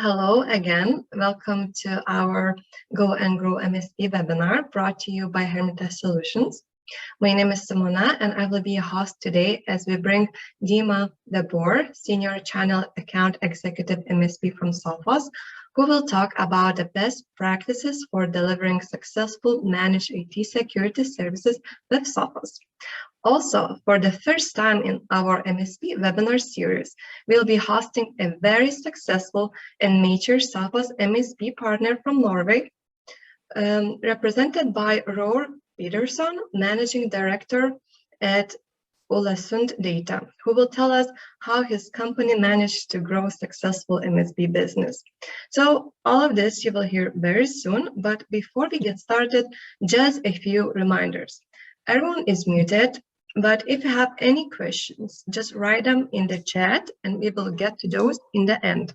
Hello again. Welcome to our Go and Grow MSP webinar brought to you by Hermitage Solutions. My name is Simona and I will be your host today as we bring Dima Debor, Senior Channel Account Executive MSP from Sophos, who will talk about the best practices for delivering successful managed IT security services with Sophos. Also, for the first time in our MSP webinar series, we'll be hosting a very successful and mature Sophos MSP partner from Norway, represented by Roar Peterson, Managing Director at Ålesund Data, who will tell us how his company managed to grow successful MSP business. So all of this you will hear very soon, but before we get started, just a few reminders. Everyone is muted, but if you have any questions, just write them in the chat and we will get to those in the end.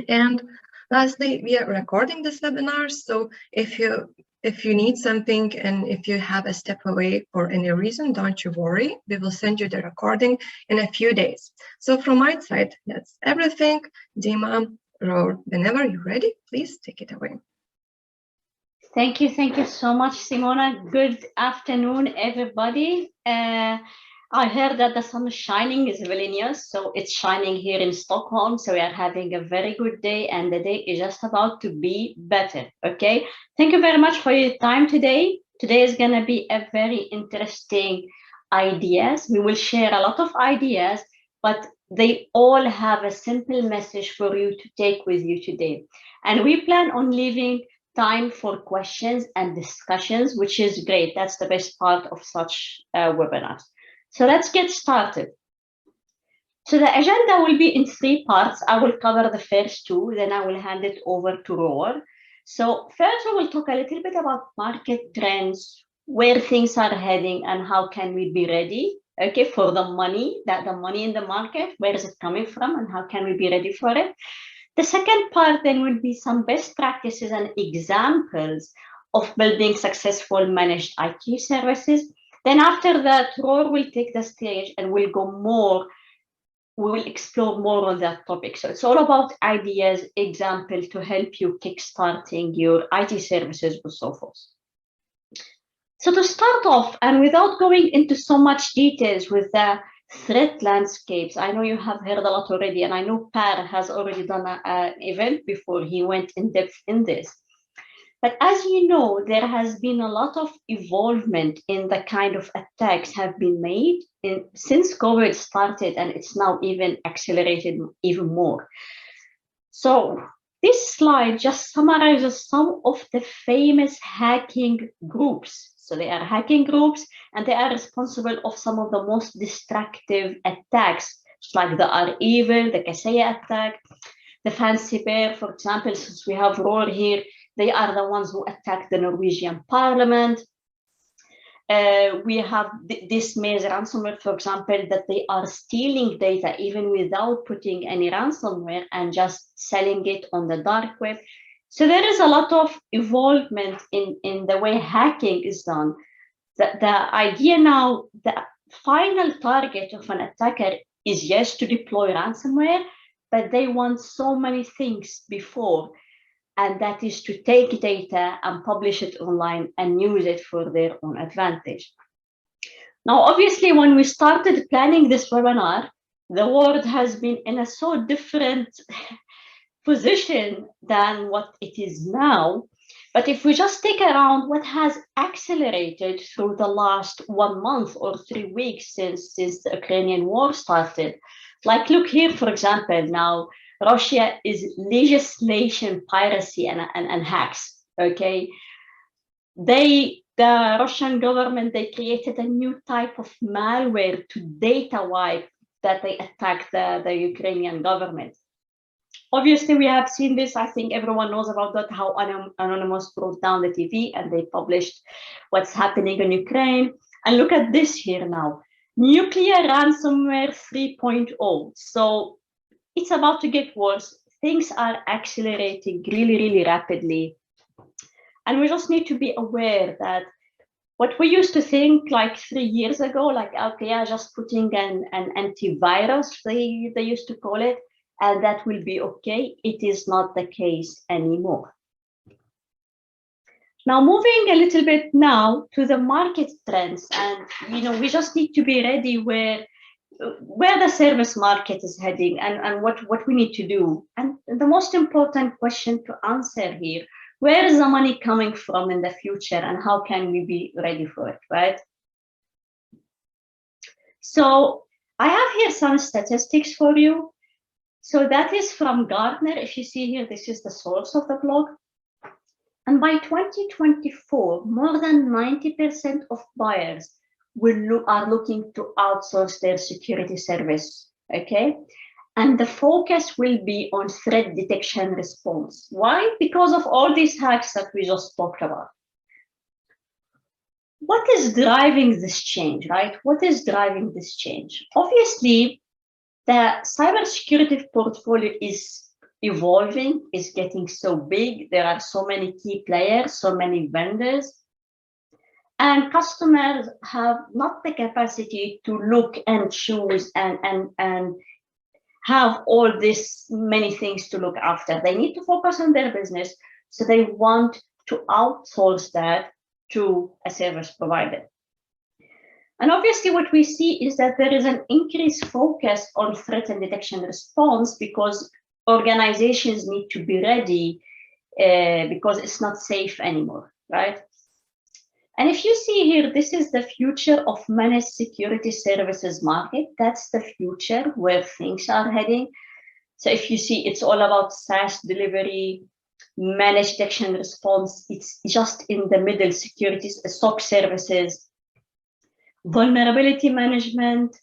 And lastly, we are recording this webinar, so if you need something and if you have a step away for any reason, don't you worry. We will send you the recording in a few days. So from my side, that's everything. Dima, Roar, whenever you're ready, please take it away. Thank you so much, Simona. Good afternoon, everybody. I heard that the sun is shining is Vilnius, so it's shining here in Stockholm. So we are having a very good day, and the day is just about to be better. Okay. Thank you very much for your time today. Today is gonna be a very interesting ideas. We will share a lot of ideas, but they all have a simple message for you to take with you today. And we plan on leaving time for questions and discussions, which is great. That's the best part of such webinars. So let's get started. So the agenda will be in 3 parts. I will cover the first 2, then I will hand it over to Roar. So first, we will talk a little bit about market trends, where things are heading, and how can we be ready, okay, for the money in the market, where is it coming from, and how can we be ready for it. The second part then will be some best practices and examples of building successful managed IT services. Then after that, Roar will take the stage and we will explore more on that topic. So it's all about ideas, examples to help you kickstarting your IT services with Sophos. So to start off, and without going into so much details with the threat landscapes, I know you have heard a lot already, and I know Per has already done an event before he went in depth in this. But as you know, there has been a lot of evolvement in the kind of attacks have been made since COVID started, and it's now even accelerated even more. So this slide just summarizes some of the famous hacking groups. So they are hacking groups, and they are responsible of some of the most destructive attacks, like the REvil, the Kaseya attack, the Fancy Bear, for example. Since we have Roar here, they are the ones who attacked the Norwegian parliament. We have this Maze ransomware, for example, that they are stealing data even without putting any ransomware and just selling it on the dark web. So there is a lot of evolvement in the way hacking is done. The idea now, the final target of an attacker is, yes, to deploy ransomware, but they want so many things before, and that is to take data and publish it online and use it for their own advantage. Now, obviously, when we started planning this webinar, the world has been in a so different position than what it is now. But if we just take around what has accelerated through the last 1 month or 3 weeks since the Ukrainian war started, like look here, for example, now Russia is legislation piracy and hacks, okay? The Russian government, they created a new type of malware to data wipe that they attacked the Ukrainian government. Obviously, we have seen this. I think everyone knows about that, how Anonymous broke down the TV and they published what's happening in Ukraine. And look at this here now, nuclear ransomware 3.0. So it's about to get worse. Things are accelerating really, really rapidly. And we just need to be aware that what we used to think like 3 years ago, like, okay, just putting an antivirus, they used to call it, and that will be okay. It is not the case anymore. Now, moving a little bit now to the market trends, and we just need to be ready where the service market is heading and what we need to do. And the most important question to answer here, where is the money coming from in the future and how can we be ready for it, right? So I have here some statistics for you. So that is from Gartner. If you see here, this is the source of the blog. And by 2024, more than 90% of buyers are looking to outsource their security service, okay? And the focus will be on threat detection response. Why? Because of all these hacks that we just spoke about. What is driving this change, right? What is driving this change? Obviously, the cybersecurity portfolio is evolving, is getting so big. There are so many key players, so many vendors, and customers have not the capacity to look and choose and have all these many things to look after. They need to focus on their business, so they want to outsource that to a service provider. And obviously what we see is that there is an increased focus on threat and detection response because organizations need to be ready because it's not safe anymore, right? And if you see here, this is the future of managed security services market. That's the future where things are heading. So if you see, it's all about SaaS delivery, managed detection response. It's just in the middle, securities, SOC services, vulnerability management,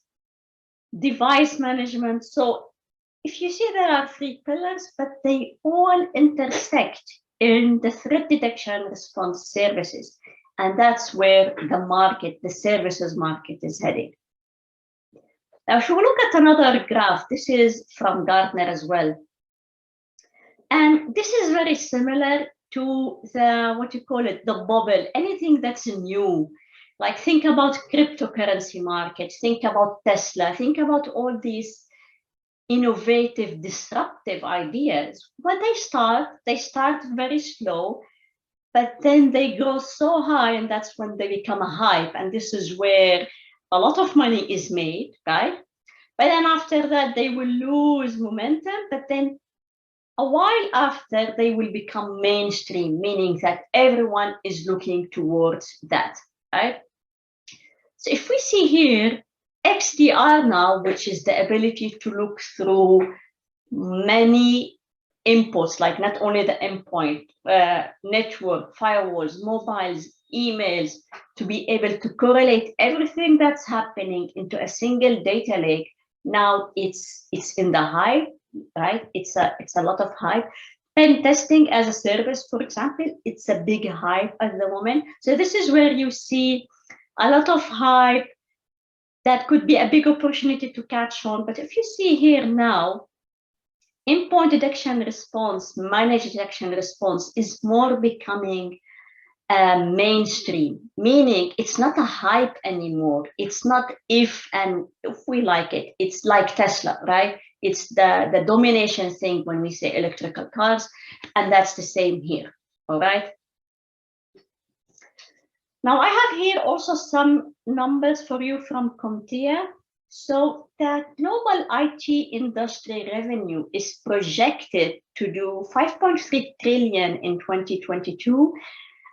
device management. So if you see, there are three pillars, but they all intersect in the threat detection response services. And that's where the market, the services market is heading. Now, if we look at another graph, this is from Gartner as well. And this is very similar to the, what you call it, the bubble, anything that's new. Like think about cryptocurrency markets, think about Tesla, think about all these innovative, disruptive ideas. When they start very slow, but then they grow so high, and that's when they become a hype. And this is where a lot of money is made, right? But then after that, they will lose momentum, but then a while after, they will become mainstream, meaning that everyone is looking towards that, right? So if we see here, XDR now, which is the ability to look through many inputs, like not only the endpoint, network, firewalls, mobiles, emails, to be able to correlate everything that's happening into a single data lake. Now it's in the hype, right? It's a lot of hype. Pen testing as a service, for example, it's a big hype at the moment. So this is where you see a lot of hype that could be a big opportunity to catch on. But if you see here now, endpoint detection response, managed detection response is more becoming mainstream, meaning it's not a hype anymore. It's not if we like it. It's like Tesla, right? It's the domination thing when we say electrical cars, and that's the same here, all right? Now I have here also some numbers for you from CompTIA. So the global IT industry revenue is projected to do 5.3 trillion in 2022.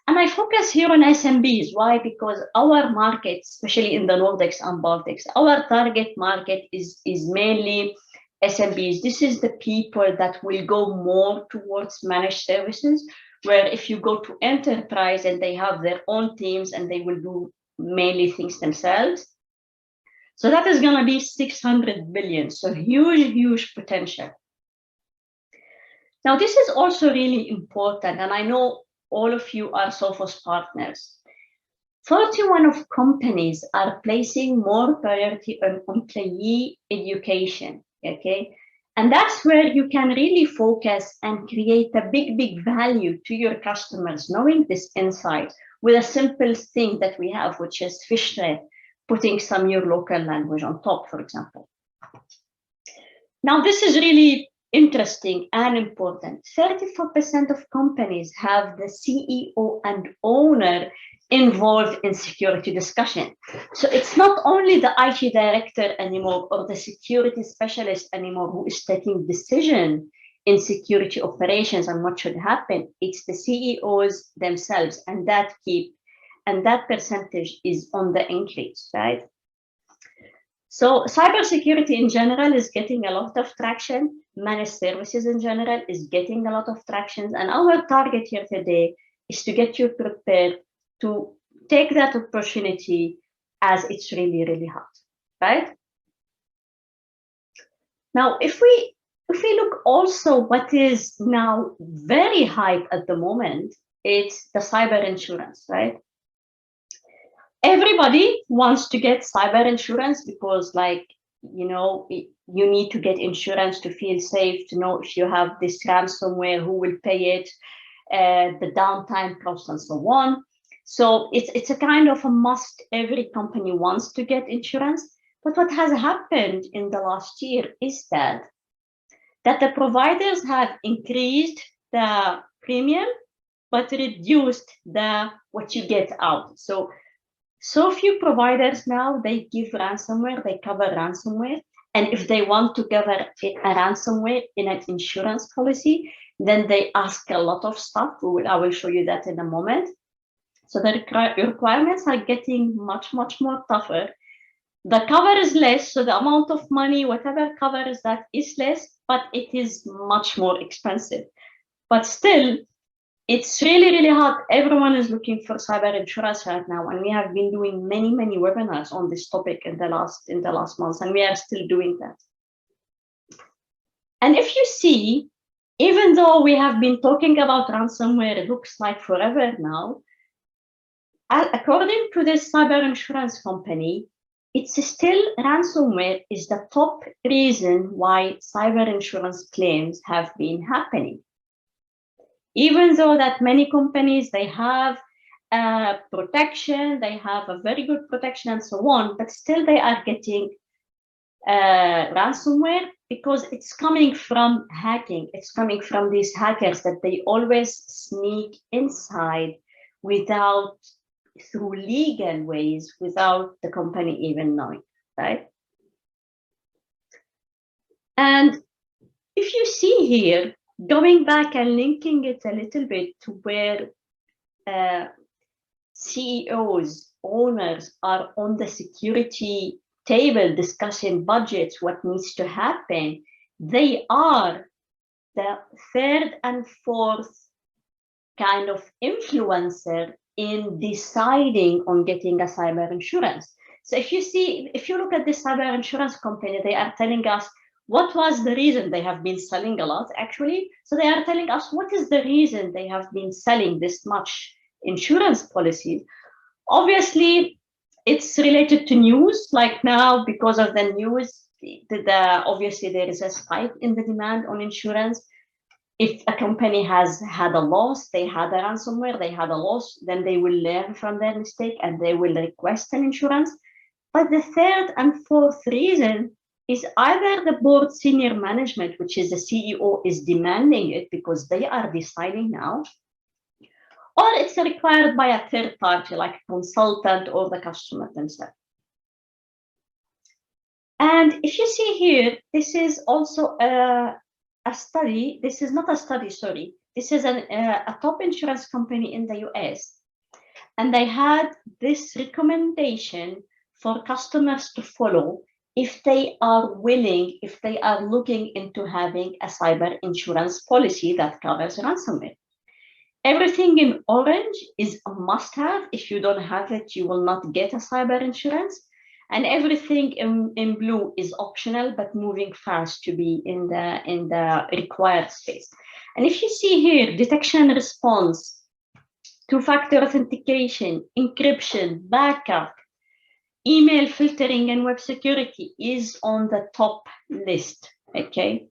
And I focus here on SMBs. Why? Because our market, especially in the Nordics and Baltics, our target market is mainly SMBs. This is the people that will go more towards managed services, where if you go to enterprise and they have their own teams and they will do mainly things themselves. So that is going to be 600 billion. So huge, huge potential. Now, this is also really important. And I know all of you are Sophos partners. 41 of companies are placing more priority on employee education, okay? And that's where you can really focus and create a big, big value to your customers, knowing this insight with a simple thing that we have, which is fishnet, putting some your local language on top, for example. Now, this is really interesting and important. 34% of companies have the CEO and owner involved in security discussion. So it's not only the IT director anymore or the security specialist anymore who is taking decision in security operations and what should happen. It's the CEOs themselves, and that percentage is on the increase, right? So cybersecurity in general is getting a lot of traction. Managed services in general is getting a lot of traction. And our target here today is to get you prepared to take that opportunity as it's really, really hot, right? Now, if we look also what is now very hype at the moment, it's the cyber insurance, right? Everybody wants to get cyber insurance because, like, you know, you need to get insurance to feel safe, to know if you have this ransomware, who will pay it, the downtime costs, and so on. So it's a kind of a must. Every company wants to get insurance. But what has happened in the last year is that the providers have increased the premium, but reduced what you get out. So few providers now, they give ransomware, they cover ransomware. And if they want to cover a ransomware in an insurance policy, then they ask a lot of stuff. I will show you that in a moment. So the requirements are getting much, much more tougher. The cover is less, so the amount of money, whatever covers that, is less, but it is much more expensive. But still, it's really, really hot. Everyone is looking for cyber insurance right now, and we have been doing many, many webinars on this topic in the last months, and we are still doing that. And if you see, even though we have been talking about ransomware, it looks like forever now, according to this cyber insurance company, it's still ransomware is the top reason why cyber insurance claims have been happening. Even though that many companies, they have protection, they have a very good protection and so on, but still they are getting ransomware because it's coming from hacking. It's coming from these hackers that they always sneak inside through legal ways, without the company even knowing, right? And if you see here, going back and linking it a little bit to where CEOs, owners are on the security table discussing budgets, what needs to happen, they are the third and fourth kind of influencer in deciding on getting a cyber insurance. So if you look at this cyber insurance company, they are telling us what was the reason. They have been selling a lot, actually. So they are telling us what is the reason they have been selling this much insurance policies. Obviously, it's related to news. Like now, because of the news, obviously there is a spike in the demand on insurance. If a company has had a loss, they had a ransomware, they had a loss, then they will learn from their mistake and they will request an insurance. But the third and fourth reason is either the board senior management, which is the CEO, is demanding it because they are deciding now, or it's required by a third party, like a consultant or the customer themselves. And if you see here, this is also a study. This is not a study, sorry. This is a top insurance company in the US. And they had this recommendation for customers to follow if they are willing, if they are looking into having a cyber insurance policy that covers ransomware. Everything in orange is a must-have. If you don't have it, you will not get a cyber insurance. And everything in blue is optional, but moving fast to be in the required space. And if you see here, detection and response, two-factor authentication, encryption, backup, email filtering, and web security is on the top list, okay?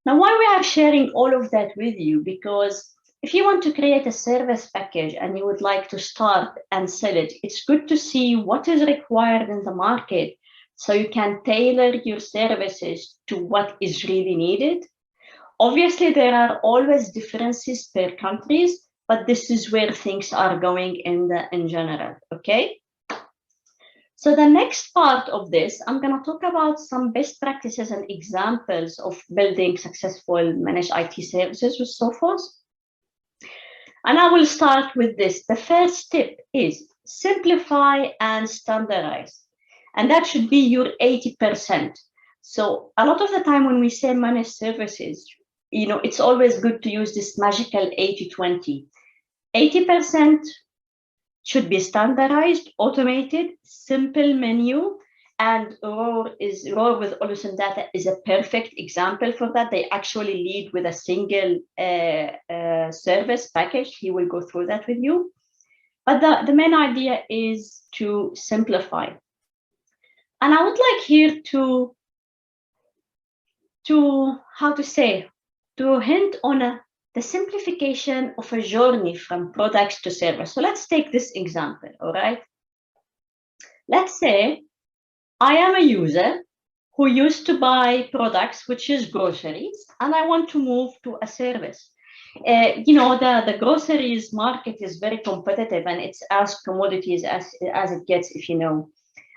Now, why we are sharing all of that with you? Because if you want to create a service package and you would like to start and sell it, it's good to see what is required in the market so you can tailor your services to what is really needed. Obviously, there are always differences per countries, but this is where things are going in general, okay? So the next part of this, I'm going to talk about some best practices and examples of building successful managed IT services with Sophos. And I will start with this. The first step is simplify and standardize. And that should be your 80%. So a lot of the time when we say managed services, you know, it's always good to use this magical 80-20. 80% should be standardized, automated, simple menu, and Roar with Olusun Data is a perfect example for that. They actually lead with a single service package. He will go through that with you. But the main idea is to simplify. And I would like here to hint on the simplification of a journey from products to service. So let's take this example, all right? Let's say I am a user who used to buy products, which is groceries, and I want to move to a service. You know, the groceries market is very competitive, and it's as commodities as it gets, if you know.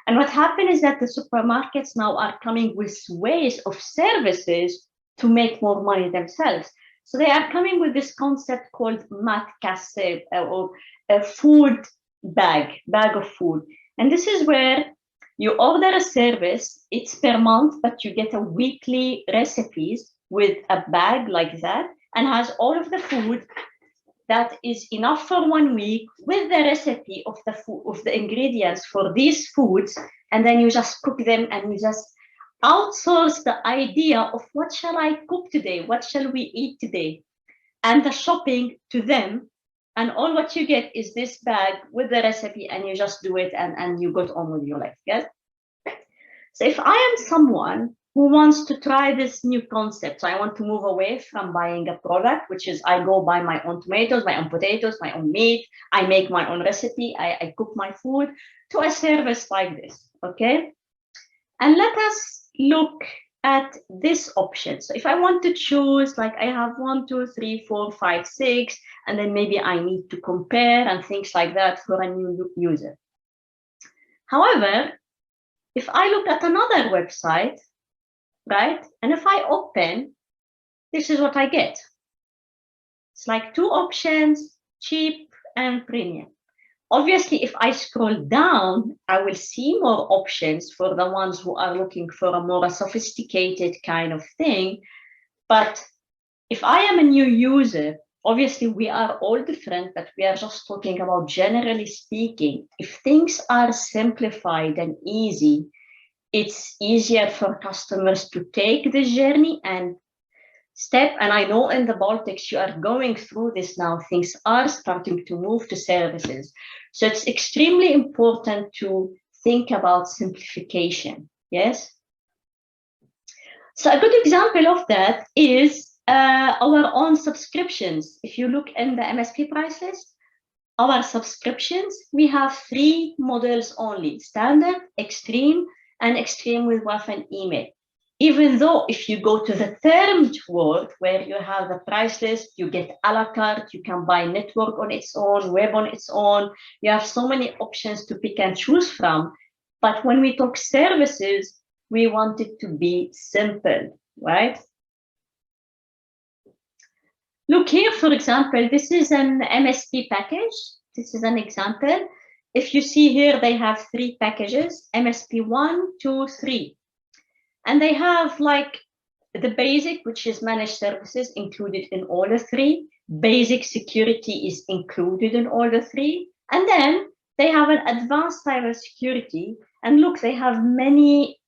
And what happened is that the supermarkets now are coming with ways of services to make more money themselves. So they are coming with this concept called mat kasse, or a food bag of food. And this is where you order a service, it's per month, but you get a weekly recipes with a bag like that, and has all of the food that is enough for 1 week with the recipe of the food, of the ingredients for these foods, and then you just cook them and you just outsource the idea of what shall I cook today, what shall we eat today, and the shopping to them, and all what you get is this bag with the recipe, and you just do it and you got on with your life. Yes. So if I am someone who wants to try this new concept, so I want to move away from buying a product, which is I go buy my own tomatoes, my own potatoes, my own meat, I make my own recipe, I cook my food, to a service like this, okay? And let us look at this option. So if I want to choose, like I have 1, 2, 3, 4, 5, 6, and then maybe I need to compare and things like that for a new user. However, if I look at another website, right, and if I open, this is what I get. It's like 2 options, cheap and premium. Obviously, if I scroll down, I will see more options for the ones who are looking for a more sophisticated kind of thing. But if I am a new user, obviously we are all different, but we are just talking about generally speaking. If things are simplified and easy, it's easier for customers to take the journey and step. And I know in the Baltics, you are going through this now. Things are starting to move to services. So it's extremely important to think about simplification. Yes. So a good example of that is our own subscriptions. If you look in the MSP price list, our subscriptions, we have 3 models only: standard, extreme, and extreme with WAF and email. Even though if you go to the termed world where you have the price list, you get a la carte, you can buy network on its own, web on its own, you have so many options to pick and choose from. But when we talk services, we want it to be simple, right? Look here, for example, this is an MSP package. This is an example. If you see here, they have 3 packages, MSP 1, 2, 3. And they have like the basic, which is managed services, included in all the 3. Basic security is included in all the 3. And then they have an advanced cybersecurity. And look, they have many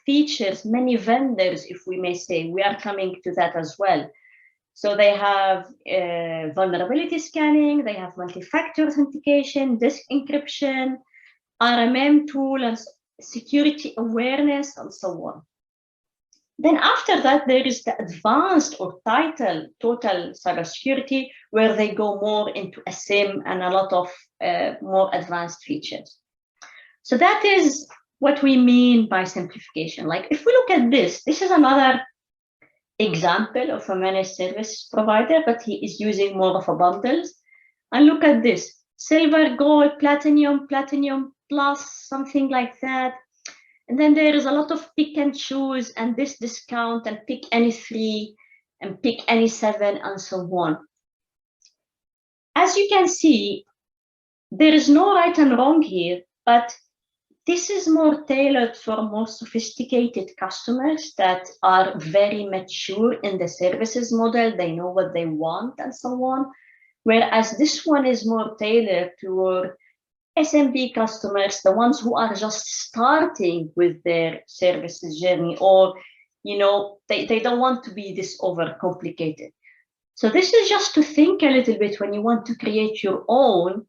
features, many vendors, if we may say. We are coming to that as well. So they have vulnerability scanning, they have multi-factor authentication, disk encryption, RMM tool, and security awareness, and so on. Then after that, there is the advanced or total cybersecurity, where they go more into a SIM and a lot of more advanced features. So that is what we mean by simplification. Like if we look at this, this is another example of a managed service provider, but he is using more of a bundles. And look at this: silver, gold, platinum, platinum plus, something like that. And then there is a lot of pick and choose, and this discount, and pick any 3, and pick any 7, and so on. As you can see, there is no right and wrong here, but this is more tailored for more sophisticated customers that are very mature in the services model. They know what they want and so on. Whereas this one is more tailored toward SMB customers, the ones who are just starting with their services journey, or they don't want to be this overcomplicated. So this is just to think a little bit when you want to create your own.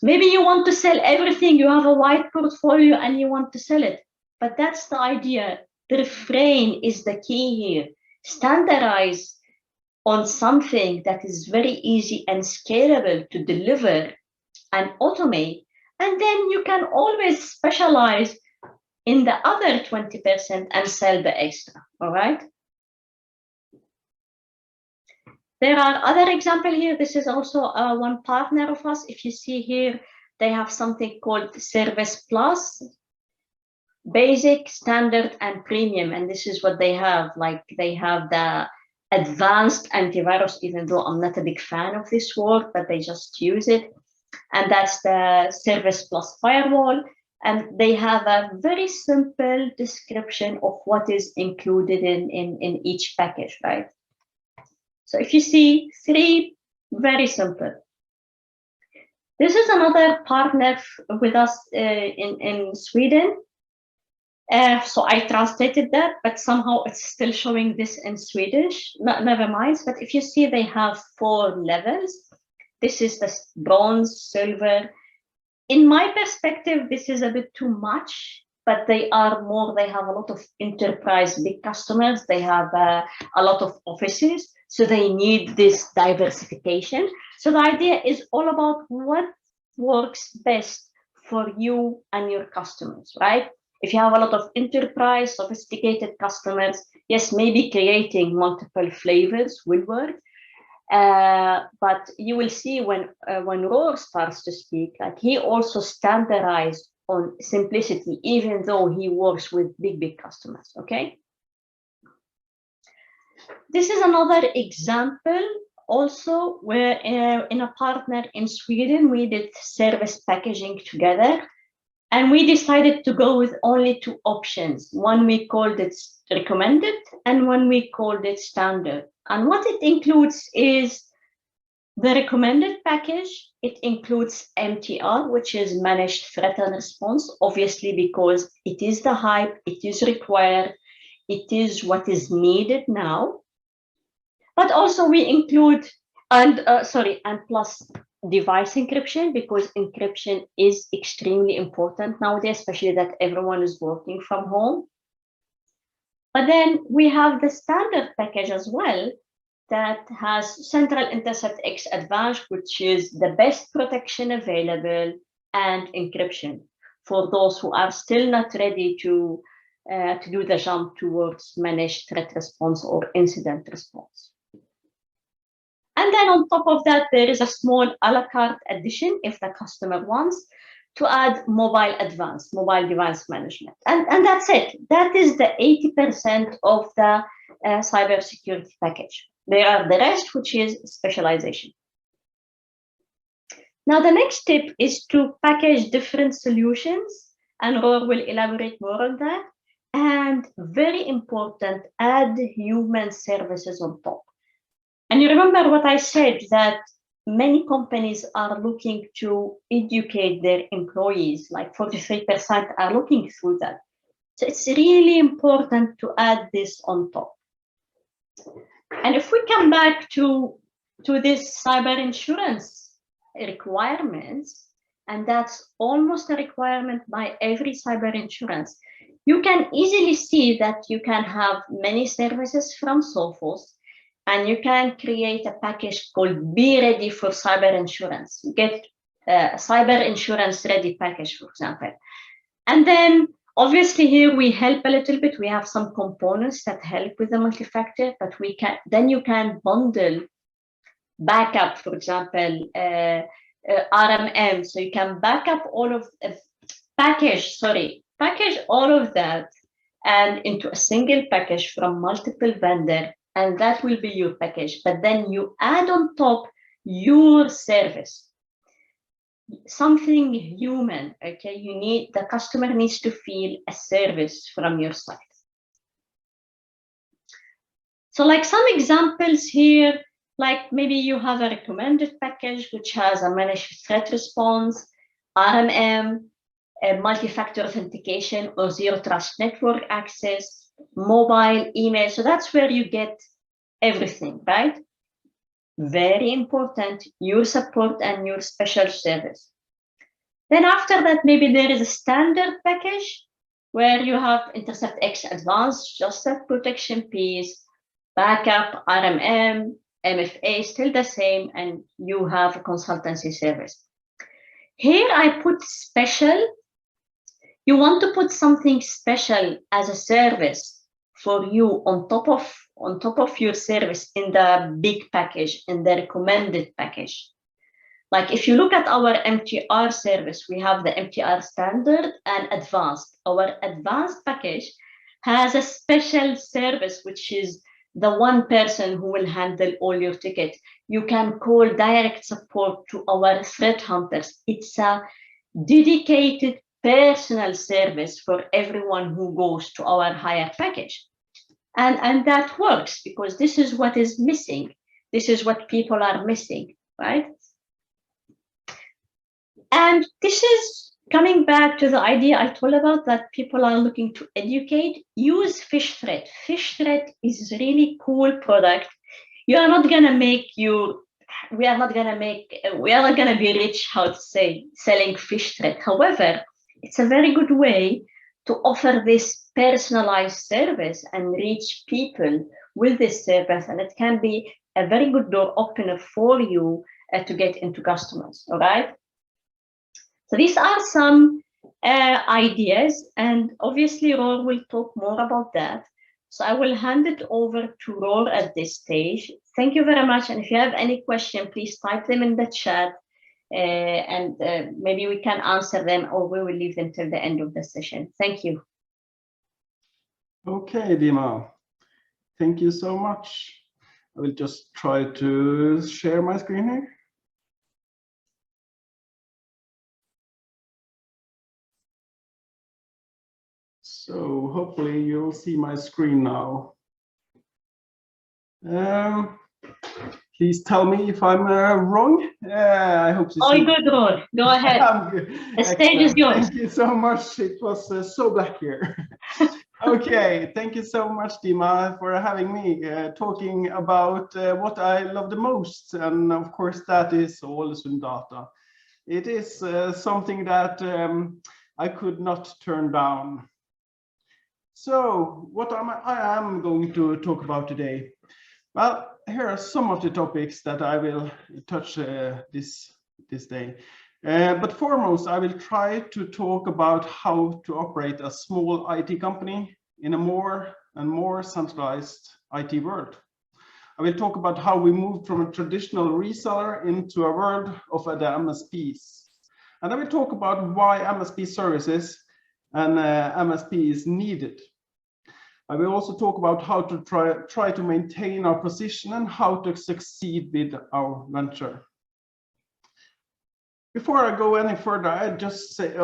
Maybe you want to sell everything, you have a wide portfolio and you want to sell it. But that's the idea. The refrain is the key here. Standardize on something that is very easy and scalable to deliver and automate. And then you can always specialize in the other 20% and sell the extra, all right? There are other examples here. This is also one partner of us. If you see here, they have something called Service Plus, Basic, Standard, and Premium. And this is what they have. Like, they have the advanced antivirus, even though I'm not a big fan of this word, but they just use it. And that's the Service Plus firewall. And they have a very simple description of what is included in each package, right? So if you see 3, very simple. This is another partner with us in Sweden. So I translated that, but somehow it's still showing this in Swedish. Never mind. But if you see, they have 4 levels. This is the bronze, silver. In my perspective, this is a bit too much, but they have a lot of enterprise big customers. They have a lot of offices. So they need this diversification. So the idea is all about what works best for you and your customers, right? If you have a lot of enterprise, sophisticated customers, yes, maybe creating multiple flavors will work. But you will see when Roar starts to speak, like, he also standardized on simplicity, even though he works with big customers, okay? This is another example also where in a partner in Sweden, we did service packaging together, and we decided to go with only 2 options. One we called it recommended, and one we called it standard. And what it includes is the recommended package. It includes MTR, which is managed threat and response, obviously, because it is the hype, it is required, it is what is needed now. But also we include, and plus device encryption, because encryption is extremely important nowadays, especially that everyone is working from home. But then we have the standard package as well that has Central Intercept X Advanced, which is the best protection available, and encryption for those who are still not ready to do the jump towards managed threat response or incident response. And then on top of that, there is a small a la carte addition if the customer wants to add mobile device management. And that's it. That is the 80% of the cybersecurity package. There are the rest, which is specialization. Now, the next tip is to package different solutions, and Roar will elaborate more on that. And very important, add human services on top. And you remember what I said, that many companies are looking to educate their employees, like 43% are looking through that. So it's really important to add this on top. And if we come back to this cyber insurance requirements, and that's almost a requirement by every cyber insurance, you can easily see that you can have many services from Sophos, and you can create a package called Be Ready for Cyber Insurance. You get a cyber insurance ready package, for example. And then Obviously, here we help a little bit. We have some components that help with the multi-factor, but we can then you can bundle backup, for example, RMM. So you can backup all of package all of that and into a single package from multiple vendors, and that will be your package. But then you add on top your service, something human. Okay, the customer needs to feel a service from your side. So like some examples here, like maybe you have a recommended package which has a managed threat response, RMM, a multi-factor authentication or zero trust network access, mobile, email. So that's where you get everything, right? Very important, your support and your special service. Then after that, maybe there is a standard package where you have Intercept X Advanced, just that protection piece, backup, RMM, MFA, still the same, and you have a consultancy service. Here I put special. You want to put something special as a service for you on top of your service in the big package, in the recommended package. Like if you look at our MTR service, we have the MTR standard and advanced. Our advanced package has a special service, which is the one person who will handle all your tickets. You can call direct support to our threat hunters. It's a dedicated personal service for everyone who goes to our higher package. And that works because this is what is missing. This is what people are missing, right? And this is coming back to the idea I told about that people are looking to educate. Use Fish Thread. Fish Thread is a really cool product. You are not gonna make we are not gonna be rich, how to say, selling Fish Thread. However, it's a very good way to offer this personalized service and reach people with this service, and it can be a very good door opener for you to get into customers. All right. So these are some ideas, and obviously Roar will talk more about that. So I will hand it over to Roar at this stage. Thank you very much. And if you have any question, please type them in the chat, and maybe we can answer them, or we will leave them till the end of the session. Thank you. Okay, Dima. Thank you so much. I will just try to share my screen here. So hopefully you'll see my screen now. Please tell me if I'm wrong. I hope you see. Good, Roar. Go ahead. The stage is yours. Thank you so much. It was so black here. Okay, thank you so much, Dima, for having me talking about what I love the most. And of course, that is Ålesund data. It is something that I could not turn down. So what I am going to talk about today? Well, here are some of the topics that I will touch this day. But foremost, I will try to talk about how to operate a small IT company in a more and more centralized IT world. I will talk about how we moved from a traditional reseller into a world of the MSPs. And I will talk about why MSP services and MSP is needed. I will also talk about how to try to maintain our position and how to succeed with our venture. Before I go any further, I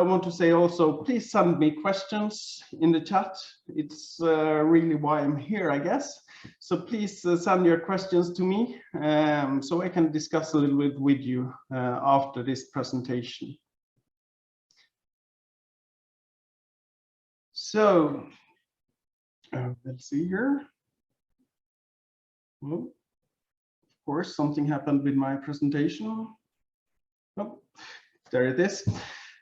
want to say also, please send me questions in the chat. It's really why I'm here, I guess. So please send your questions to me so I can discuss a little bit with you after this presentation. So let's see here. Well, of course, something happened with my presentation. Oh, there it is.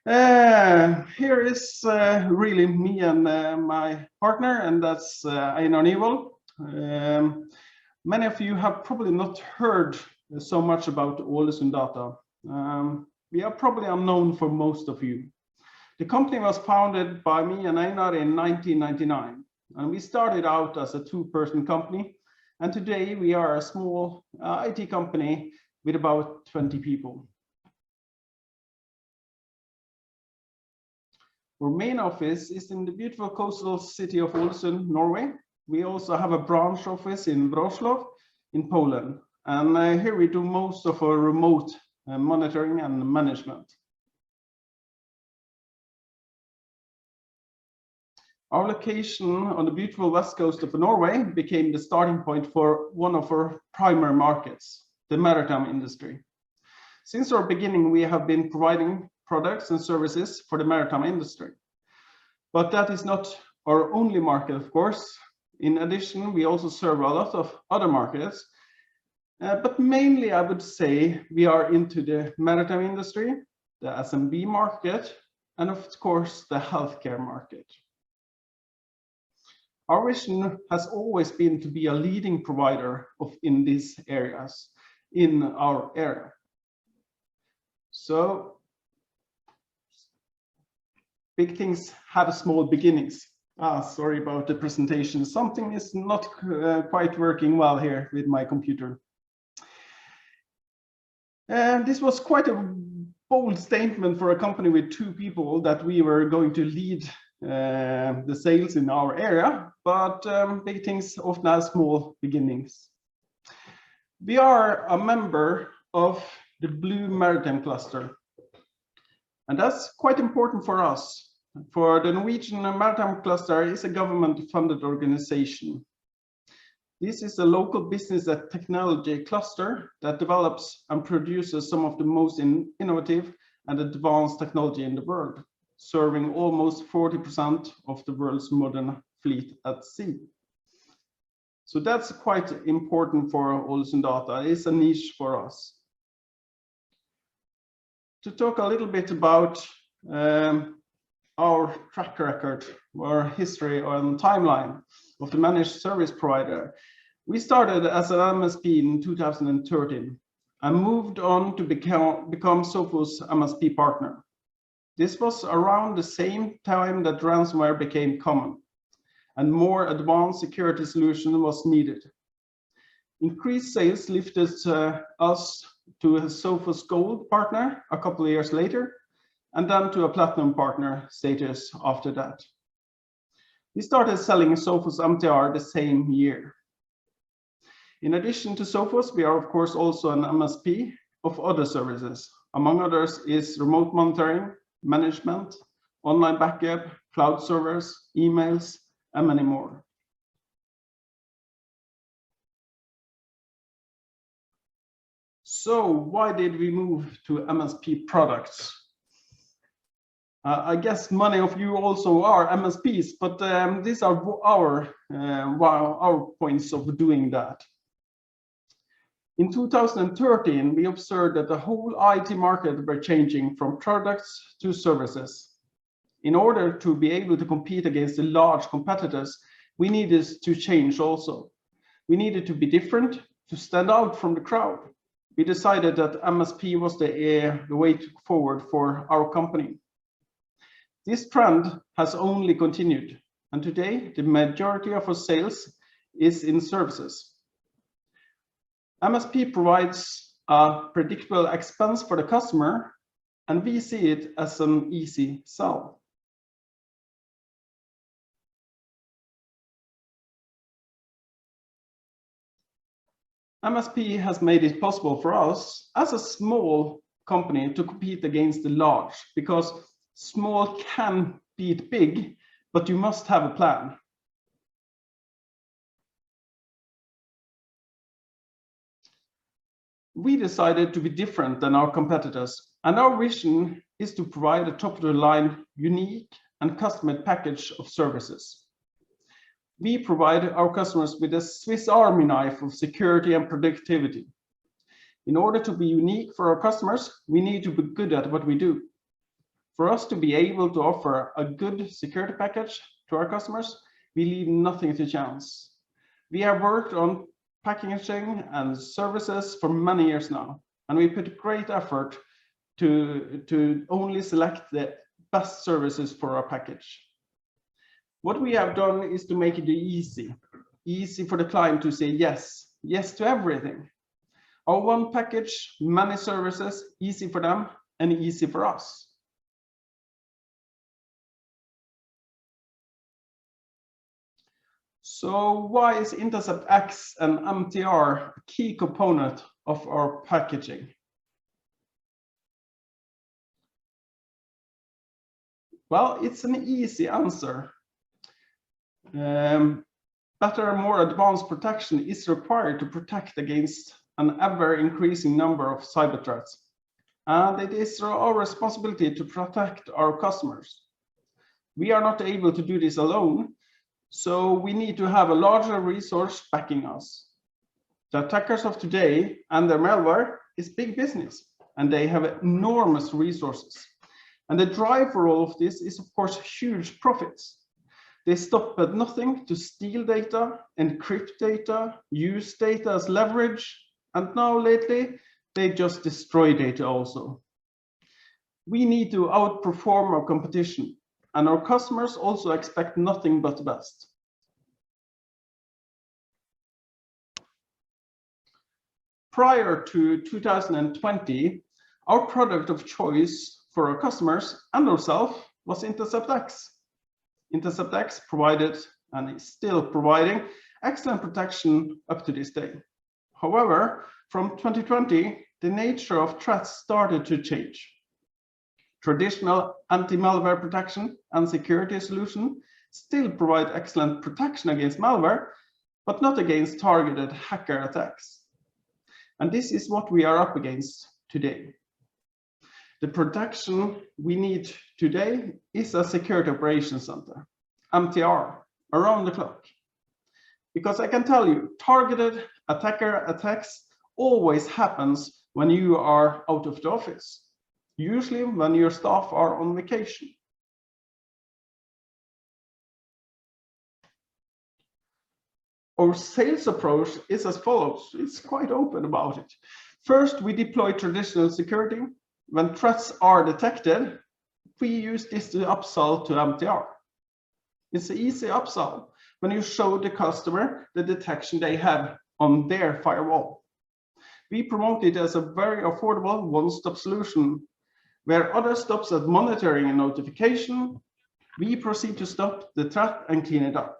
Here is really me and my partner, and that's Einar Nyvold. Many of you have probably not heard so much about Ålesund data. We are probably unknown for most of you. The company was founded by me and Einar in 1999, and we started out as a two-person company, and today we are a small IT company with about 20 people. Our main office is in the beautiful coastal city of Ålesund, Norway. We also have a branch office in Wrocław in Poland, and here we do most of our remote monitoring and management. Our location on the beautiful west coast of Norway became the starting point for one of our primary markets, the maritime industry. Since our beginning, we have been providing products and services for the maritime industry. But that is not our only market, of course. In addition, we also serve a lot of other markets. But mainly, I would say, we are into the maritime industry, the SMB market, and of course, the healthcare market. Our vision has always been to be a leading provider in these areas, in our area. So, big things have small beginnings. Sorry about the presentation. Something is not quite working well here with my computer. And this was quite a bold statement for a company with two people that we were going to lead the sales in our area, but big things often have small beginnings. We are a member of the Blue Maritime Cluster, and that's quite important for us. For the Norwegian Maritime Cluster is a government-funded organization. This is a local business and technology cluster that develops and produces some of the most innovative and advanced technology in the world, serving almost 40% of the world's modern fleet at sea. So that's quite important for Ålesund Data. It's a niche for us. To talk a little bit about our track record, our history and timeline of the managed service provider. We started as an MSP in 2013 and moved on to become Sophos Msp partner. This was around the same time that ransomware became common and more advanced security solution was needed. Increased sales lifted us to a Sophos Gold partner a couple of years later, and then to a Platinum partner status after that. We started selling Sophos MTR the same year. In addition to Sophos, we are of course also an MSP of other services. Among others is remote monitoring, management, online backup, cloud servers, emails, and many more. So why did we move to Msp Products? I guess many of you also are MSPs, but these are our points of doing that. In 2013, we observed that the whole IT market were changing from products to services. In order to be able to compete against the large competitors, we needed to change also. We needed to be different, to stand out from the crowd. We decided that MSP was the way forward for our company. This trend has only continued, and today the majority of our sales is in services. MSP provides a predictable expense for the customer, and we see it as an easy sell. MSP has made it possible for us as a small company to compete against the large, because small can beat big, but you must have a plan. We decided to be different than our competitors, and our vision is to provide a top-of-the-line, unique and customized package of services. We provide our customers with a Swiss Army knife of security and productivity. In order to be unique for our customers, we need to be good at what we do. For us to be able to offer a good security package to our customers, we leave nothing to chance. We have worked on packaging and services for many years now, and we put great effort to only select the best services for our package. What we have done is to make it easy for the client to say yes to everything. Our one package, many services, easy for them and easy for us. So why is Intercept X and MTR a key component of our packaging? Well, it's an easy answer. Better and more advanced protection is required to protect against an ever-increasing number of cyber threats. And it is our responsibility to protect our customers. We are not able to do this alone, so we need to have a larger resource backing us. The attackers of today and their malware is big business, and they have enormous resources. And the drive for all of this is, of course, huge profits. They stop at nothing to steal data, encrypt data, use data as leverage, and now lately, they just destroy data also. We need to outperform our competition, and our customers also expect nothing but the best. Prior to 2020, our product of choice for our customers and ourselves was Intercept X. Intercept X provided and is still providing excellent protection up to this day. However, from 2020, the nature of threats started to change. Traditional anti-malware protection and security solutions still provide excellent protection against malware, but not against targeted hacker attacks. And this is what we are up against today. The protection we need today is a security operations center, MTR, around the clock. Because I can tell you, targeted attacker attacks always happens when you are out of the office, usually when your staff are on vacation. Our sales approach is as follows. It's quite open about it. First, we deploy traditional security. When threats are detected, we use this to upsell to MTR. It's an easy upsell when you show the customer the detection they have on their firewall. We promote it as a very affordable one-stop solution, where others stops at monitoring and notification. We proceed to stop the threat and clean it up.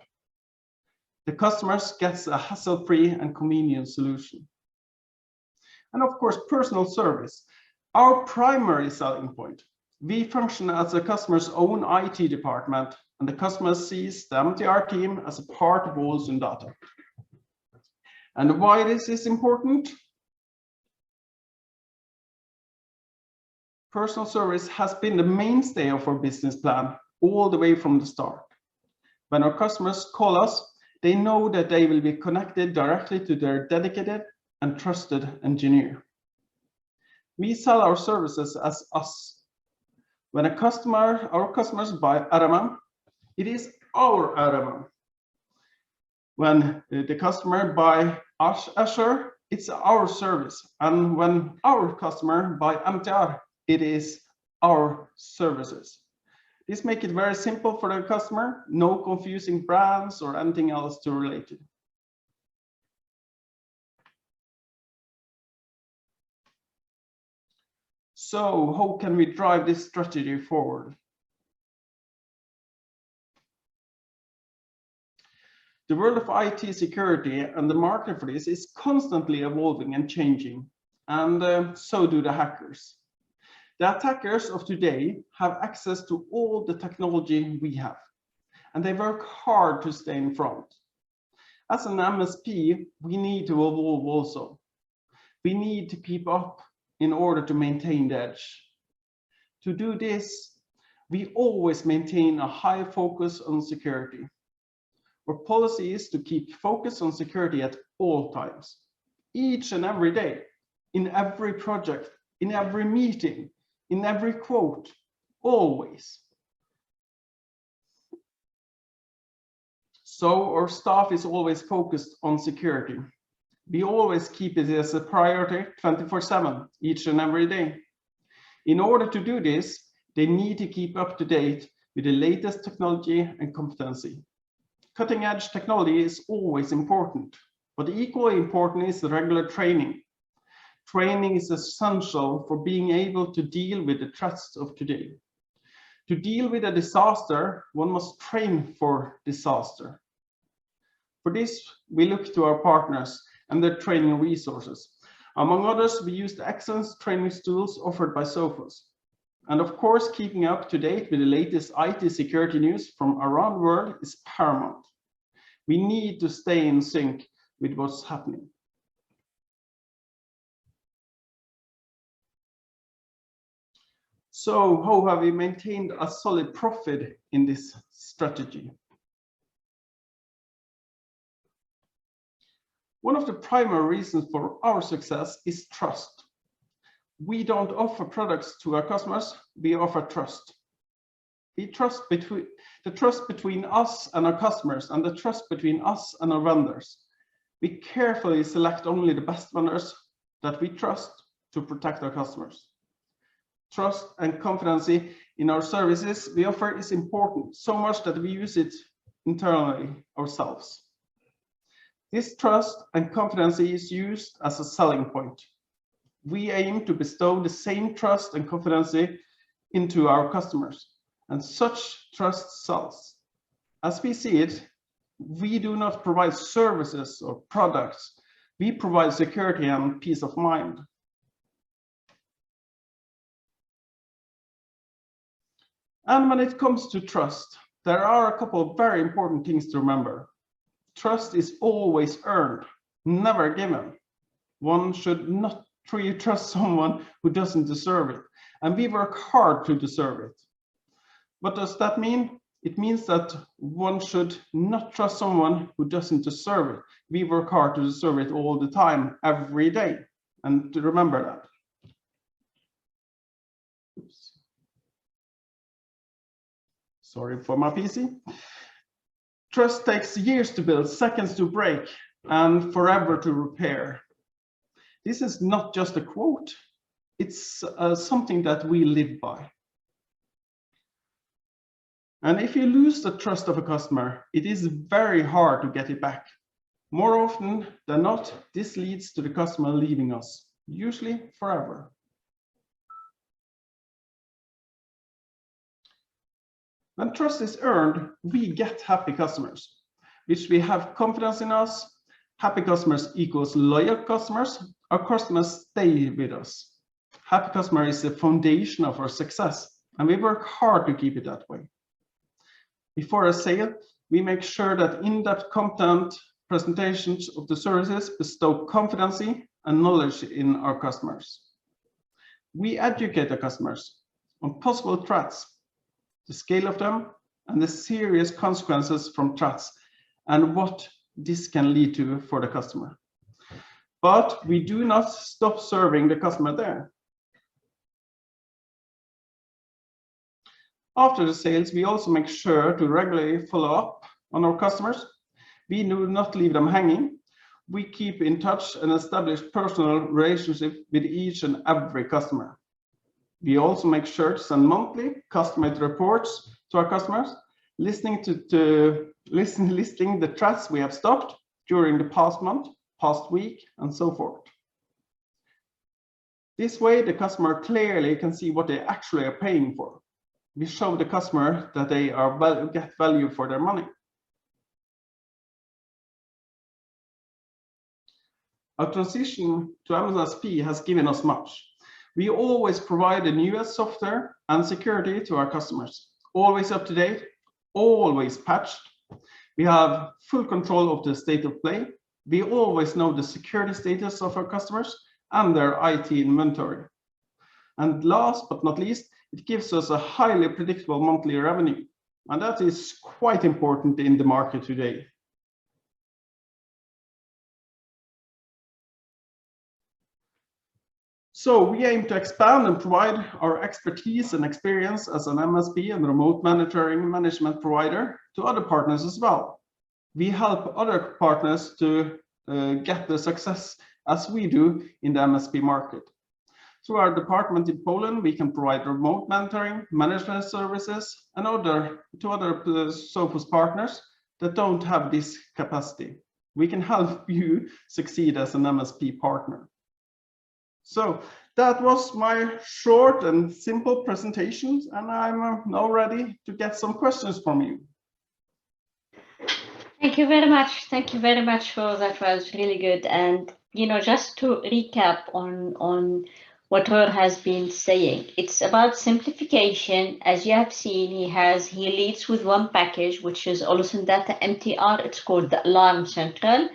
The customers gets a hassle-free and convenient solution. And of course, personal service, our primary selling point. We function as a customer's own IT department, and the customer sees the MTR team as a part of all data. And why this is important? Personal service has been the mainstay of our business plan all the way from the start. When our customers call us, they know that they will be connected directly to their dedicated and trusted engineer. We sell our services as us. When our customers buy RMM, it is our RMM. When the customer buy Azure, it's our service. And when our customer buy MTR, it is our services. This makes it very simple for the customer, no confusing brands or anything else to relate to. So how can we drive this strategy forward? The world of IT security and the market for this is constantly evolving and changing, and so do the hackers. The attackers of today have access to all the technology we have, and they work hard to stay in front. As an MSP, we need to evolve also. We need to keep up in order to maintain the edge. To do this, we always maintain a high focus on security. Our policy is to keep focus on security at all times, each and every day, in every project, in every meeting, in every quote, always. So our staff is always focused on security. We always keep it as a priority 24/7, each and every day. In order to do this, They need to keep up to date with the latest technology and competency. Cutting edge technology is always important, but equally important is the regular training. Training is essential for being able to deal with the threats of today. To deal with a disaster, one must train for disaster. For this, we look to our partners and their training resources. Among others, we use the excellent training tools offered by Sophos. And of course, keeping up to date with the latest IT security news from around the world is paramount. We need to stay in sync with what's happening. So how have we maintained a solid profit in this strategy? One of the primary reasons for our success is trust. We don't offer products to our customers, we offer trust. The trust between us and our customers, and the trust between us and our vendors. We carefully select only the best vendors that we trust to protect our customers. Trust and confidence in our services we offer is important, so much that we use it internally ourselves. This trust and confidence is used as a selling point. We aim to bestow the same trust and confidence into our customers, and such trust sells. As we see it, we do not provide services or products, we provide security and peace of mind. And when it comes to trust, there are a couple of very important things to remember. Trust is always earned, never given. One should not truly trust someone who doesn't deserve it, and we work hard to deserve it. What does that mean? It means that one should not trust someone who doesn't deserve it. We work hard to deserve it all the time, every day, and to remember that. Oops. Sorry for my PC. Trust takes years to build, seconds to break, and forever to repair. This is not just a quote, it's something that we live by. And if you lose the trust of a customer, it is very hard to get it back. More often than not, this leads to the customer leaving us, usually forever. When trust is earned, we get happy customers, which we have confidence in us. Happy customers equals loyal customers. Our customers stay with us. Happy customer is the foundation of our success, and we work hard to keep it that way. Before a sale, we make sure that in-depth content presentations of the services bestow confidence and knowledge in our customers. We educate the customers on possible threats, the scale of them, and the serious consequences from threats, and what this can lead to for the customer. But we do not stop serving the customer there. After the sales, we also make sure to regularly follow up on our customers. We do not leave them hanging. We keep in touch and establish personal relationships with each and every customer. We also make sure to send monthly customer reports to our customers, listing the threats we have stopped during the past month, past week, and so forth. This way, the customer clearly can see what they actually are paying for. We show the customer that they get value for their money. Our transition to MSP has given us much. We always provide the newest software and security to our customers, always up to date, always patched. We have full control of the state of play. We always know the security status of our customers and their IT inventory. And last but not least, it gives us a highly predictable monthly revenue. And that is quite important in the market today. So we aim to expand and provide our expertise and experience as an MSP and remote monitoring management provider to other partners as well. We help other partners to get the success as we do in the MSP market. Through our department in Poland, we can provide remote mentoring, management services, and to other Sophos partners that don't have this capacity. We can help you succeed as an MSP partner. So that was my short and simple presentation, and I'm now ready to get some questions from you. Thank you very much. Thank you very much for that. Was really good. And just to recap on what Roar has been saying, it's about simplification. As you have seen, he leads with one package, which is also data MTR. It's called the Alarm Central.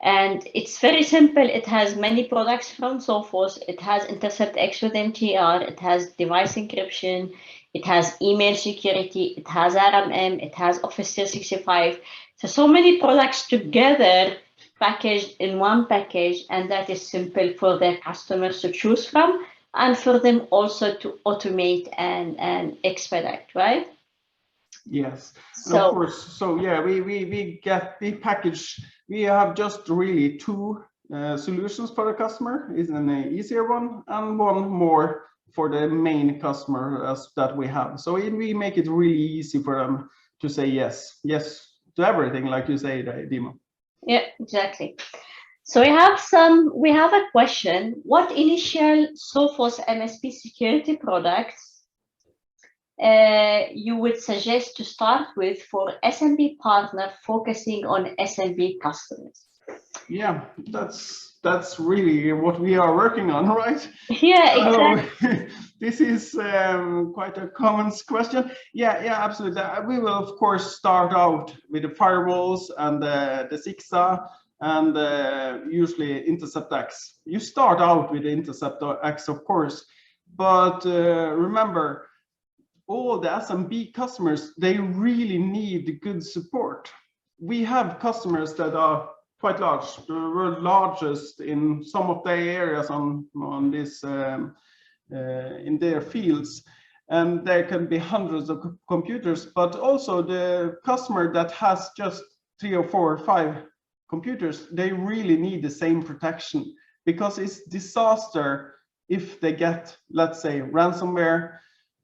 And it's very simple. It has many products from Sophos. It has Intercept X with MTR. It has device encryption. It has email security. It has RMM. It has Office 365. So many products together packaged in one package, and that is simple for their customers to choose from, and for them also to automate and expedite, right? Yes, and of course. So yeah, we package. We have just really two solutions for the customer. Is an easier one, and one more for the main customer that we have. So we make it really easy for them to say yes to everything, like you say, Dima. Yeah, exactly. So we have a question. What initial Sophos MSP security products you would suggest to start with for SMB partner focusing on SMB customers? Yeah, that's really what we are working on, right? Yeah, exactly. This is quite a common question. Yeah, absolutely. We will of course start out with the firewalls and the SIXA and usually Intercept X. You start out with the Intercept X, of course, but remember, all the SMB customers, they really need good support. We have customers that are quite large, the world largest in some of their areas on this in their fields, and there can be hundreds of computers. But also the customer that has just 3 or 4 or 5 computers, they really need the same protection, because it's disaster if they get, let's say, ransomware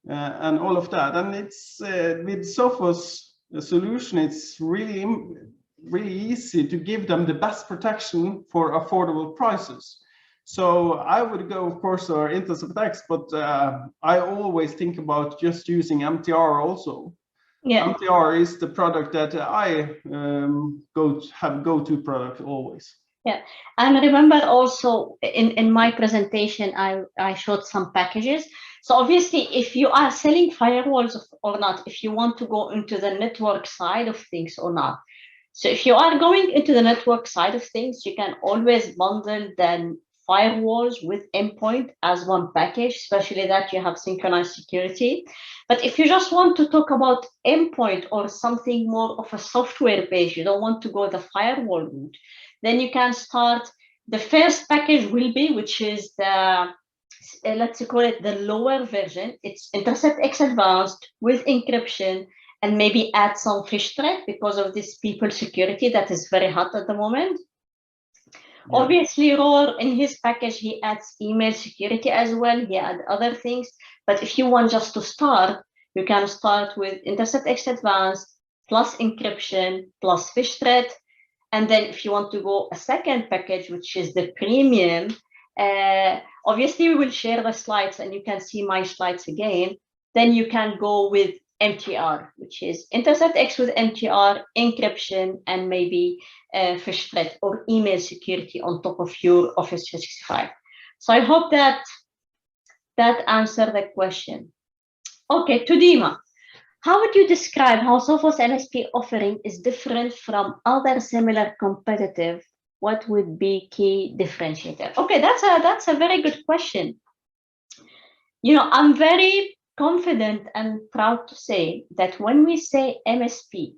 and all of that. And it's with Sophos solution, it's really easy to give them the best protection for affordable prices. So I would go, of course, or Intercept X, but I always think about just using MTR also. Yeah. MTR is the product that I go-to product always. Yeah, and remember also in my presentation, I showed some packages. So obviously, if you are selling firewalls or not, if you want to go into the network side of things or not. So if you are going into the network side of things, you can always bundle then firewalls with endpoint as one package, especially that you have synchronized security. But if you just want to talk about endpoint or something more of a software base, you don't want to go the firewall route, then you can start. The first package will be, which is the, let's call it the lower version. It's Intercept X Advanced with encryption, and maybe add some fish threat because of this people security that is very hot at the moment. Yeah. Obviously, Roar in his package, he adds email security as well. He adds other things. But if you want just to start, you can start with Intercept X Advanced plus encryption plus fish threat. And then if you want to go a second package, which is the premium, obviously we will share the slides and you can see my slides again. Then you can go with MTR, which is Intercept X with MTR, encryption, and maybe fish threat or email security on top of your Office 365. So I hope that answered the question. Okay, to Dima. How would you describe how Sophos MSP offering is different from other similar competitive? What would be key differentiator? Okay, that's a very good question. I'm very confident and proud to say that when we say MSP,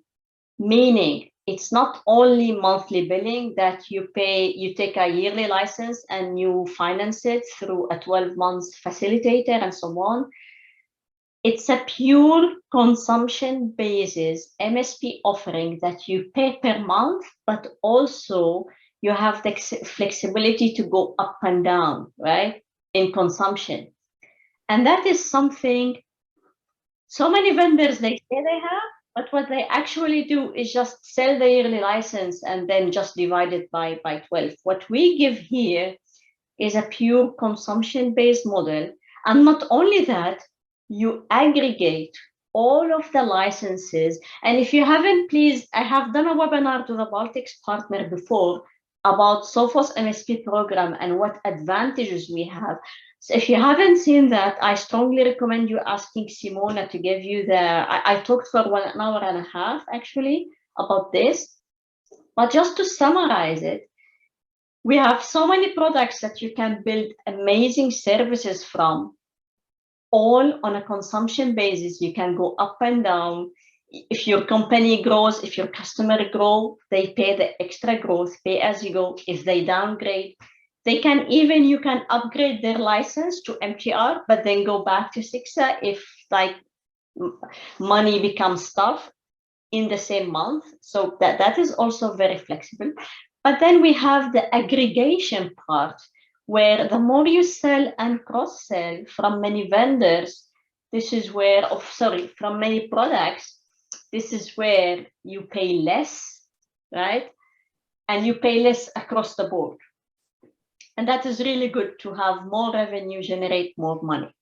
meaning it's not only monthly billing that you pay, you take a yearly license and you finance it through a 12-month facilitator and so on. It's a pure consumption basis MSP offering that you pay per month, but also you have the flexibility to go up and down, right? in consumption. And that is something so many vendors, they say they have, but what they actually do is just sell the yearly license and then just divide it by 12. What we give here is a pure consumption-based model. And not only that, you aggregate all of the licenses. And if you haven't, please, I have done a webinar to the Baltics partner before about Sophos Msp Program and what advantages we have. So if you haven't seen that, I strongly recommend you asking Simona to give you the, I talked for 1 hour and a half actually about this, but just to summarize it, we have so many products that you can build amazing services from, all on a consumption basis. You can go up and down. If your company grows, if your customer grow, they pay the extra growth, pay as you go. If they downgrade, they can even, you can upgrade their license to MTR, but then go back to SIXA if like money becomes tough in the same month. So that is also very flexible. But then we have the aggregation part, where the more you sell and cross-sell from many vendors, this is where, from many products, this is where you pay less, right? And you pay less across the board. And that is really good to have more revenue, generate more money.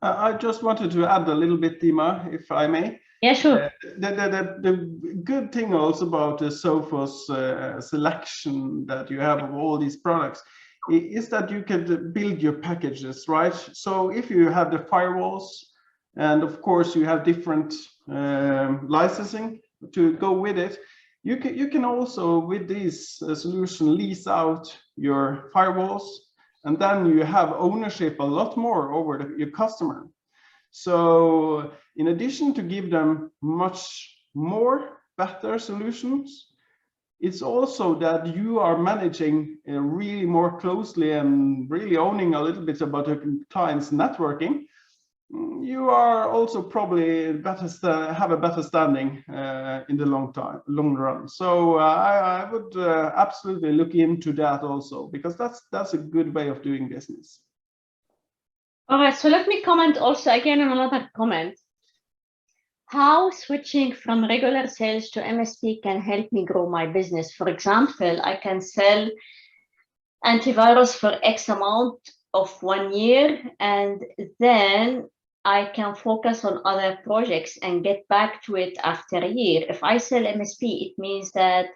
I just wanted to add a little bit, Dima, if I may. Yeah, sure. The good thing also about the Sophos selection that you have of all these products is that you can build your packages, right? So if you have the firewalls, and of course you have different licensing to go with it, you can also with this solution lease out your firewalls, and then you have ownership a lot more over your customer. So in addition to give them much more better solutions, it's also that you are managing really more closely and really owning a little bit about your client's networking. You are also probably have a better standing in the long run. So I would absolutely look into that also, because that's a good way of doing business. All right, so let me comment also again on another comment. How switching from regular sales to MSP can help me grow my business. For example, I can sell antivirus for X amount of 1 year, and then I can focus on other projects and get back to it after a year. If I sell MSP, it means that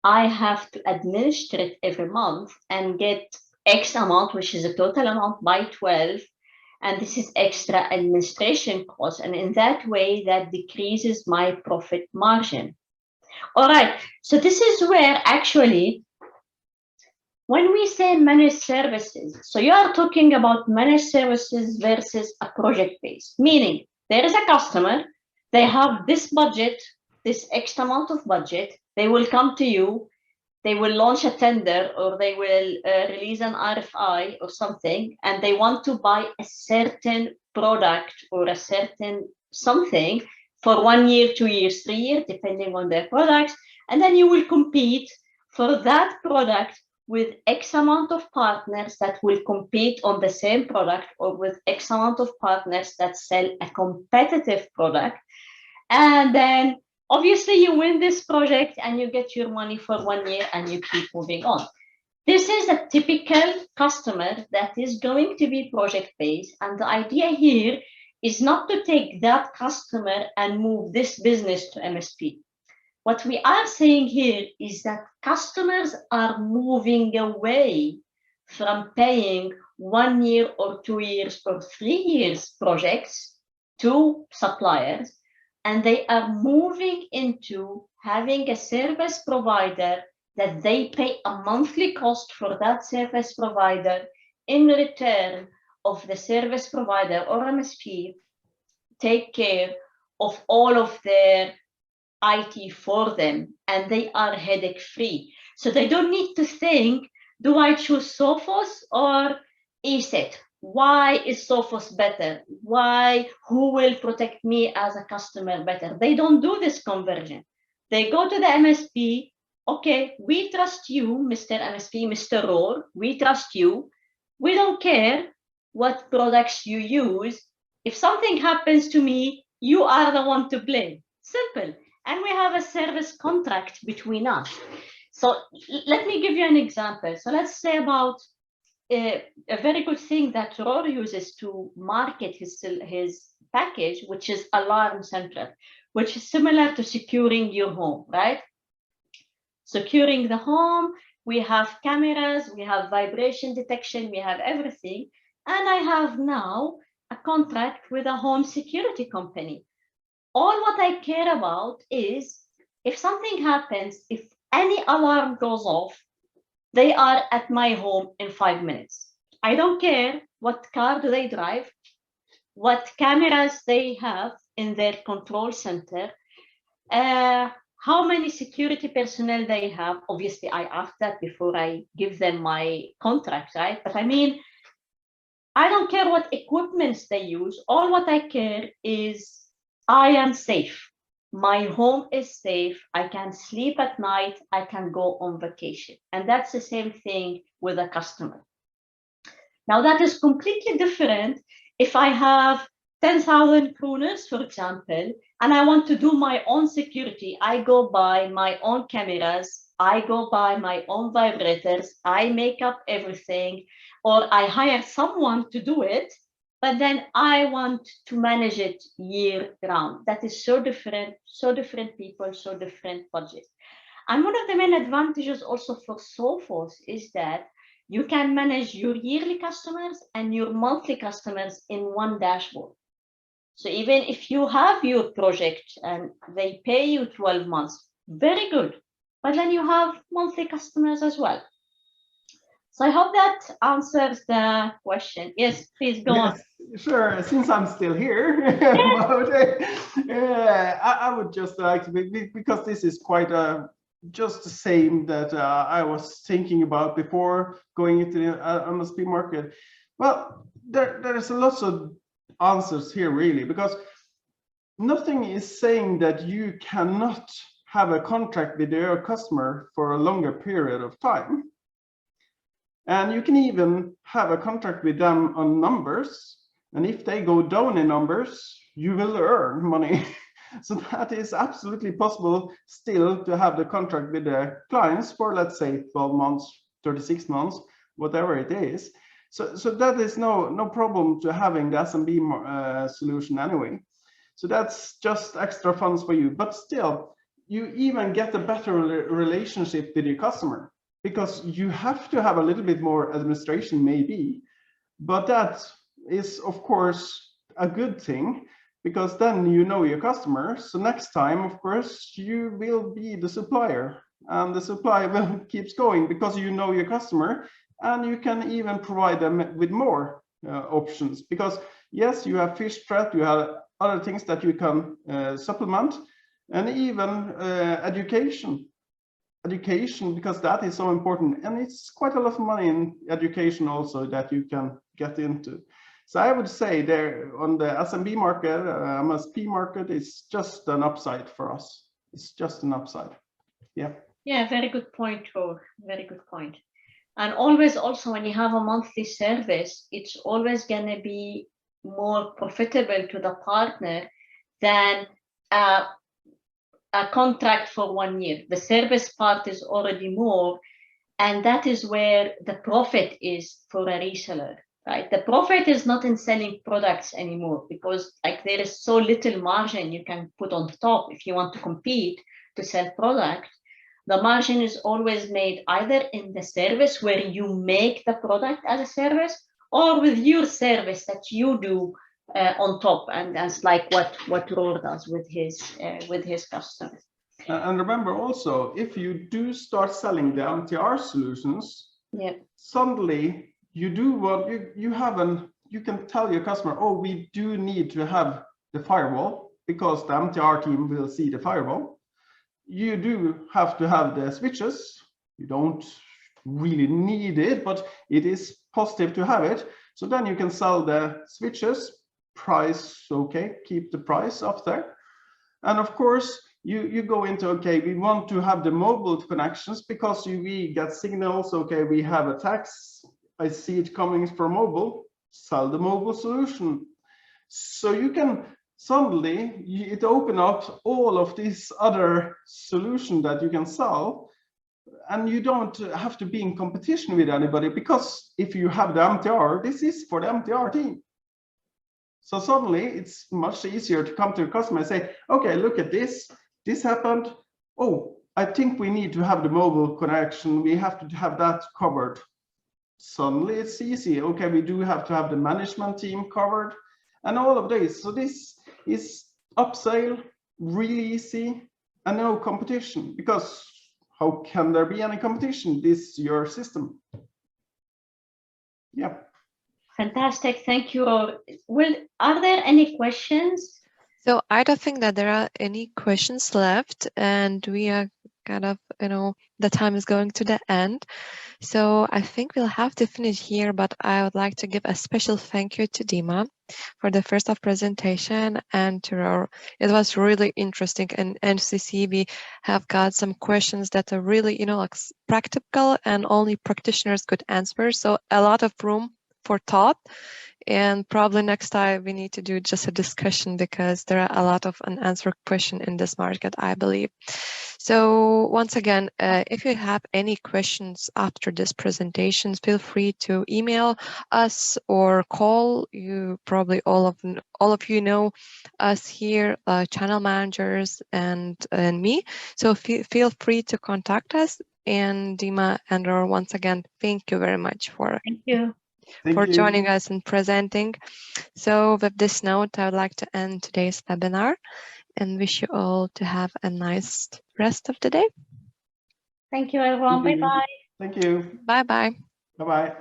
I have to administer it every month and get X amount, which is a total amount by 12. And this is extra administration cost. And in that way, that decreases my profit margin. All right, so this is where actually, when we say managed services, so you are talking about managed services versus a project base, meaning there is a customer, they have this budget, this X amount of budget, they will come to you, they will launch a tender, or they will release an RFI or something, and they want to buy a certain product or a certain something for 1 year, 2 years, 3 years, depending on their products. And then you will compete for that product with X amount of partners that will compete on the same product, or with X amount of partners that sell a competitive product. And then obviously you win this project and you get your money for 1 year and you keep moving on. This is a typical customer that is going to be project-based. And the idea here is not to take that customer and move this business to MSP. What we are saying here is that customers are moving away from paying 1 year or 2 years or 3 years projects to suppliers, and they are moving into having a service provider that they pay a monthly cost for that service provider. In return of the service provider or MSP take care of all of their IT for them, and they are headache free. So they don't need to think, do I choose Sophos or ESET? Why is Sophos better? Why? Who will protect me as a customer better? They don't do this conversion. They go to the MSP okay, we trust you, Mr. MSP, Mr. Rohr, we trust you. We don't care what products you use. If something happens to me, you are the one to blame. Simple. And we have a service contract between us. So let me give you an example. So let's say about a very good thing that Rohr uses to market his package, which is Alarm Center, which is similar to securing your home, right? Securing the home, we have cameras, we have vibration detection, we have everything. And I have now a contract with a home security company. All what I care about is if something happens, if any alarm goes off, they are at my home in 5 minutes. I don't care what car do they drive, what cameras they have in their control center, how many security personnel they have. Obviously, I ask that before I give them my contract, right? But I mean, I don't care what equipments they use. All what I care is I am safe. My home is safe. I can sleep at night. I can go on vacation. And that's the same thing with a customer. Now, that is completely different if I have 10,000 kroners, for example, and I want to do my own security. I go buy my own cameras. I go buy my own vibrators. I make up everything, or I hire someone to do it, but then I want to manage it year round. That is so different people, so different budgets. And one of the main advantages also for Sophos is that you can manage your yearly customers and your monthly customers in one dashboard. So even if you have your project and they pay you 12 months, very good. But then you have monthly customers as well. So I hope that answers the question. Yes, please go on. Sure. Since I'm still here, I would just like to be, because this is quite just the same that I was thinking about before going into the Msp market. Well, there's lots of answers here really, because nothing is saying that you cannot have a contract with your customer for a longer period of time. And you can even have a contract with them on numbers. And if they go down in numbers, you will earn money. So that is absolutely possible still to have the contract with the clients for, let's say, 12 months, 36 months, whatever it is. So that is no problem to having the SMB solution anyway. So that's just extra funds for you. But still, you even get a better relationship with your customer, because you have to have a little bit more administration maybe, but that is of course a good thing, because then you know your customer. So next time, of course, you will be the supplier, and the supply will keeps going because you know your customer, and you can even provide them with more options, because yes, you have fish threat, you have other things that you can supplement, and even education, because that is so important, and it's quite a lot of money in education also that you can get into. So I would say there on the SMB market, MSP market, is just an upside for us. It's just an upside. Yeah. Yeah, very good point, Rohr. Very good point. And always also when you have a monthly service, it's always going to be more profitable to the partner than a contract for 1 year. The service part is already more, and that is where the profit is for a reseller, right? The profit is not in selling products anymore, because like there is so little margin you can put on top if you want to compete to sell product. The margin is always made either in the service where you make the product as a service, or with your service that you do on top, and that's like what Rohr does with his customers. And remember also, if you do start selling the MTR solutions, yeah, suddenly you do what you can tell your customer, oh, we do need to have the firewall, because the MTR team will see the firewall. You do have to have the switches. You don't really need it, but it is positive to have it. So then you can sell the switches. Price, okay, keep the price up there. And of course, you go into, okay, we want to have the mobile connections because we get signals, okay, we have attacks, I see it coming from mobile, sell the mobile solution. So you can suddenly, it open up all of these other solutions that you can sell, and you don't have to be in competition with anybody, because if you have the MTR, this is for the MTR team. So suddenly it's much easier to come to a customer and say, okay, look at this happened. Oh, I think we need to have the mobile connection. We have to have that covered. Suddenly it's easy. Okay, we do have to have the management team covered and all of this. So this is upsell, really easy, and no competition, because how can there be any competition? This is your system. Yeah. Fantastic, thank you. Well, are there any questions? So I don't think that there are any questions left, and we are kind of, the time is going to the end. So I think we'll have to finish here, but I would like to give a special thank you to Dima for the first off presentation, and to it was really interesting. In NCC, we have got some questions that are really, like practical and only practitioners could answer. So a lot of room for thought. And probably next time we need to do just a discussion, because there are a lot of unanswered questions in this market, I believe. So once again, if you have any questions after this presentation, feel free to email us or call. You probably all of you know us here, channel managers and me. So feel free to contact us. And Dima and Roar, once again, thank you very much for joining us and presenting. So with this note, I would like to end today's webinar and wish you all to have a nice rest of the day. Thank you, everyone. Bye-bye. Thank you. Bye-bye. Bye-bye.